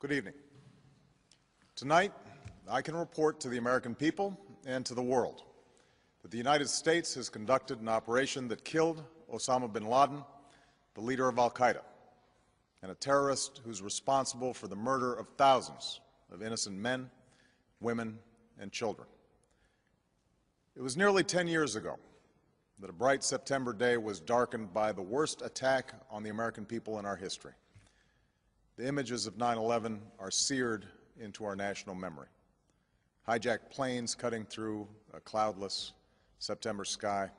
Good evening. Tonight, I can report to the American people and to the world that the United States has conducted an operation that killed Osama bin Laden, the leader of al-Qaeda, and a terrorist who's responsible for the murder of thousands of innocent men, women, and children. It was nearly 10 years ago that a bright September day was darkened by the worst attack on the American people in our history. The images of 9/11 are seared into our national memory. Hijacked planes cutting through a cloudless September sky,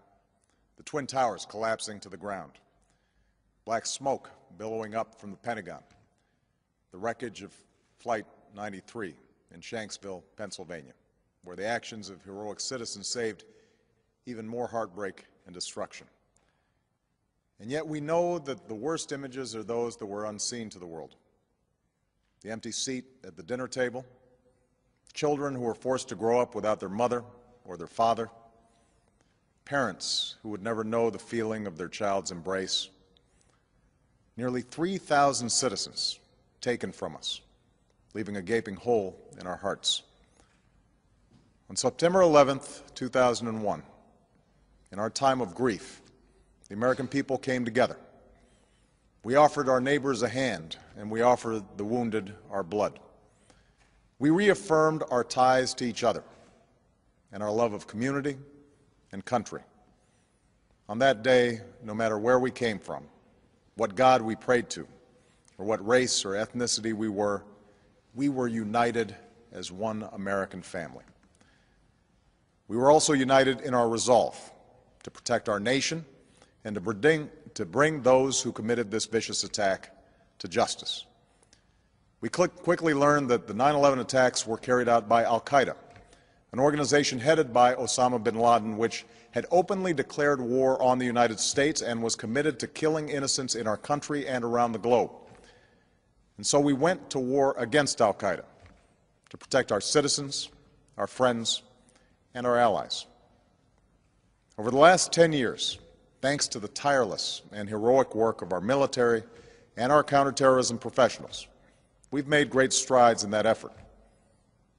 the Twin Towers collapsing to the ground, black smoke billowing up from the Pentagon, the wreckage of Flight 93 in Shanksville, Pennsylvania, where the actions of heroic citizens saved even more heartbreak and destruction. And yet we know that the worst images are those that were unseen to the world. The empty seat at the dinner table, children who were forced to grow up without their mother or their father, parents who would never know the feeling of their child's embrace, nearly 3,000 citizens taken from us, leaving a gaping hole in our hearts. On September 11th, 2001, in our time of grief, the American people came together. We offered our neighbors a hand, and we offered the wounded our blood. We reaffirmed our ties to each other and our love of community and country. On that day, no matter where we came from, what God we prayed to, or what race or ethnicity we were united as one American family. We were also united in our resolve to protect our nation and to bring those who committed this vicious attack to justice. We quickly learned that the 9/11 attacks were carried out by al-Qaeda, an organization headed by Osama bin Laden, which had openly declared war on the United States and was committed to killing innocents in our country and around the globe. And so we went to war against al-Qaeda to protect our citizens, our friends, and our allies. Over the last 10 years, thanks to the tireless and heroic work of our military and our counterterrorism professionals, we've made great strides in that effort.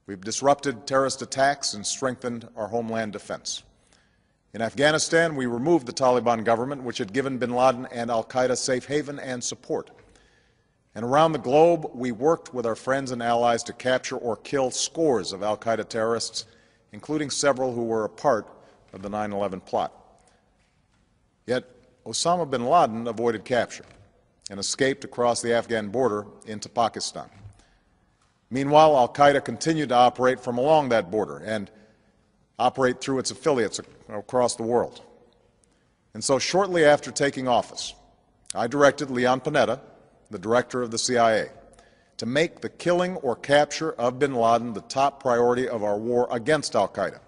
We've disrupted terrorist attacks and strengthened our homeland defense. In Afghanistan, we removed the Taliban government, which had given bin Laden and al-Qaeda safe haven and support. And around the globe, we worked with our friends and allies to capture or kill scores of al-Qaeda terrorists, including several who were a part of the 9/11 plot. Yet Osama bin Laden avoided capture and escaped across the Afghan border into Pakistan. Meanwhile, al-Qaeda continued to operate from along that border and operate through its affiliates across the world. And so shortly after taking office, I directed Leon Panetta, the director of the CIA, to make the killing or capture of bin Laden the top priority of our war against al-Qaeda,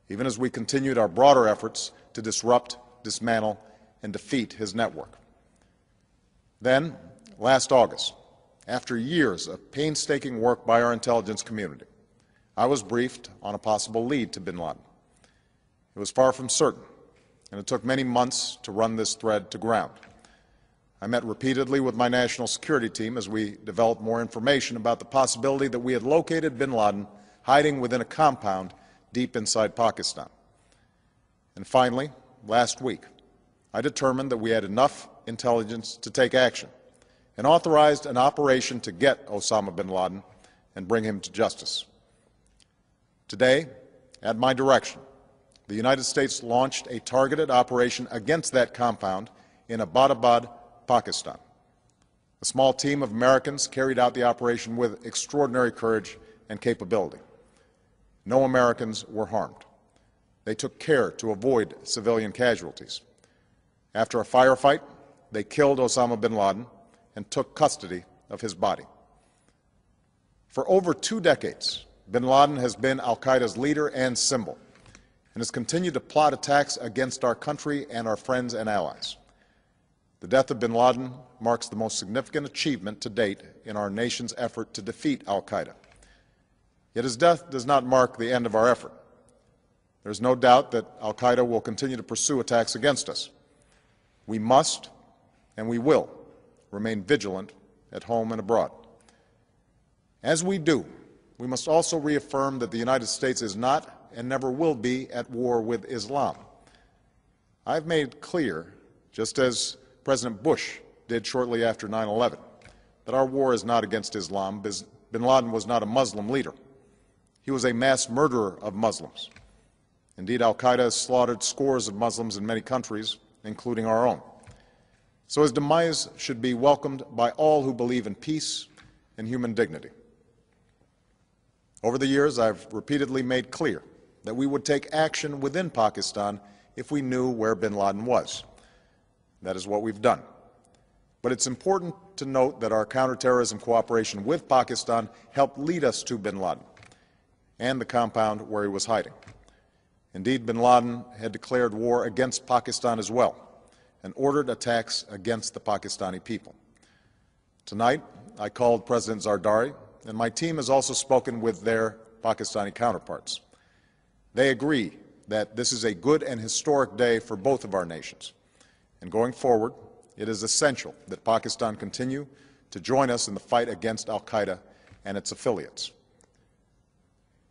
even as we continued our broader efforts to disrupt, dismantle, and defeat his network. Then, last August, after years of painstaking work by our intelligence community, I was briefed on a possible lead to bin Laden. It was far from certain, and it took many months to run this thread to ground. I met repeatedly with my national security team as we developed more information about the possibility that we had located bin Laden hiding within a compound deep inside Pakistan. And finally, last week, I determined that we had enough intelligence to take action and authorized an operation to get Osama bin Laden and bring him to justice. Today, at my direction, the United States launched a targeted operation against that compound in Abbottabad, Pakistan. A small team of Americans carried out the operation with extraordinary courage and capability. No Americans were harmed. They took care to avoid civilian casualties. After a firefight, they killed Osama bin Laden and took custody of his body. For over 2 decades, bin Laden has been al-Qaeda's leader and symbol, and has continued to plot attacks against our country and our friends and allies. The death of bin Laden marks the most significant achievement to date in our nation's effort to defeat al-Qaeda. Yet his death does not mark the end of our effort. There is no doubt that al-Qaeda will continue to pursue attacks against us. We must and we will remain vigilant at home and abroad. As we do, we must also reaffirm that the United States is not and never will be at war with Islam. I've made clear, just as President Bush did shortly after 9/11, that our war is not against Islam. Bin Laden was not a Muslim leader. He was a mass murderer of Muslims. Indeed, al-Qaeda has slaughtered scores of Muslims in many countries, including our own. So his demise should be welcomed by all who believe in peace and human dignity. Over the years, I've repeatedly made clear that we would take action within Pakistan if we knew where bin Laden was. That is what we've done. But it's important to note that our counterterrorism cooperation with Pakistan helped lead us to bin Laden and the compound where he was hiding. Indeed, bin Laden had declared war against Pakistan as well and ordered attacks against the Pakistani people. Tonight, I called President Zardari, and my team has also spoken with their Pakistani counterparts. They agree that this is a good and historic day for both of our nations. And going forward, it is essential that Pakistan continue to join us in the fight against al-Qaeda and its affiliates.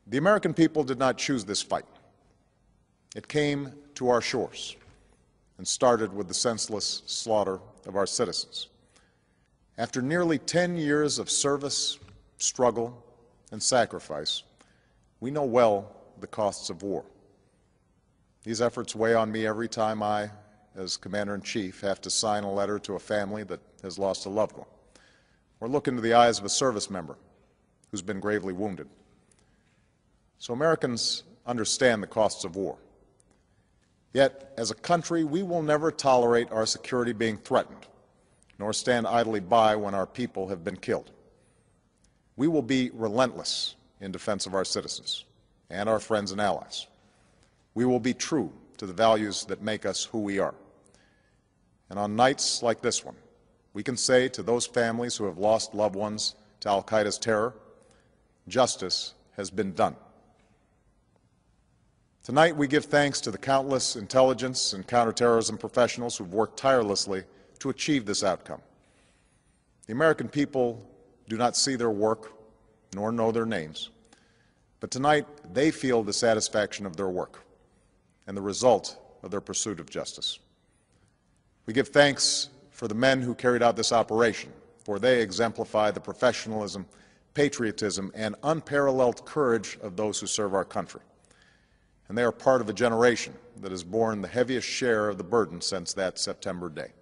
The American people did not choose this fight. It came to our shores and started with the senseless slaughter of our citizens. After nearly 10 years of service, struggle, and sacrifice, we know well the costs of war. These efforts weigh on me every time I, as Commander-in-Chief, have to sign a letter to a family that has lost a loved one, or look into the eyes of a service member who's been gravely wounded. So Americans understand the costs of war. Yet, as a country, we will never tolerate our security being threatened, nor stand idly by when our people have been killed. We will be relentless in defense of our citizens and our friends and allies. We will be true to the values that make us who we are. And on nights like this one, we can say to those families who have lost loved ones to al-Qaeda's terror, justice has been done. Tonight, we give thanks to the countless intelligence and counterterrorism professionals who've worked tirelessly to achieve this outcome. The American people do not see their work nor know their names, but tonight they feel the satisfaction of their work and the result of their pursuit of justice. We give thanks for the men who carried out this operation, for they exemplify the professionalism, patriotism, and unparalleled courage of those who serve our country. And they are part of a generation that has borne the heaviest share of the burden since that September day.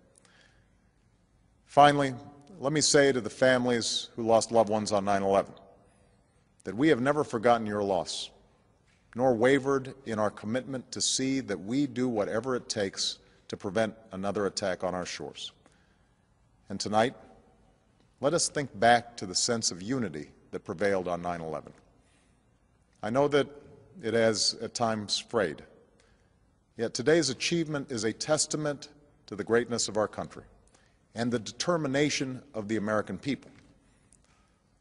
Finally, let me say to the families who lost loved ones on 9/11 that we have never forgotten your loss, nor wavered in our commitment to see that we do whatever it takes to prevent another attack on our shores. And tonight, let us think back to the sense of unity that prevailed on 9/11. I know that it has at times frayed, yet today's achievement is a testament to the greatness of our country and the determination of the American people.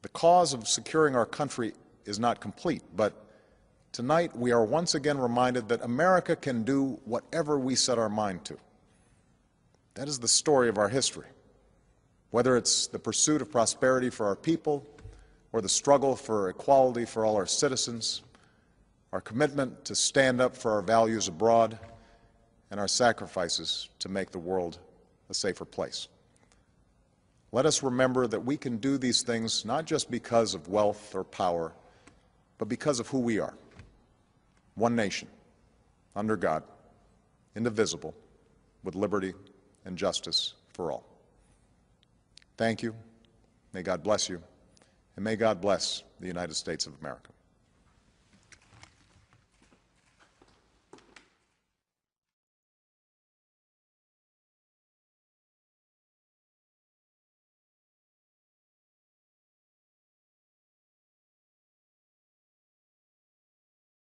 The cause of securing our country is not complete, but tonight we are once again reminded that America can do whatever we set our mind to. That is the story of our history. Whether it's the pursuit of prosperity for our people or the struggle for equality for all our citizens, our commitment to stand up for our values abroad, and our sacrifices to make the world a safer place. Let us remember that we can do these things not just because of wealth or power, but because of who we are. One nation, under God, indivisible, with liberty and justice for all. Thank you. May God bless you, and may God bless the United States of America.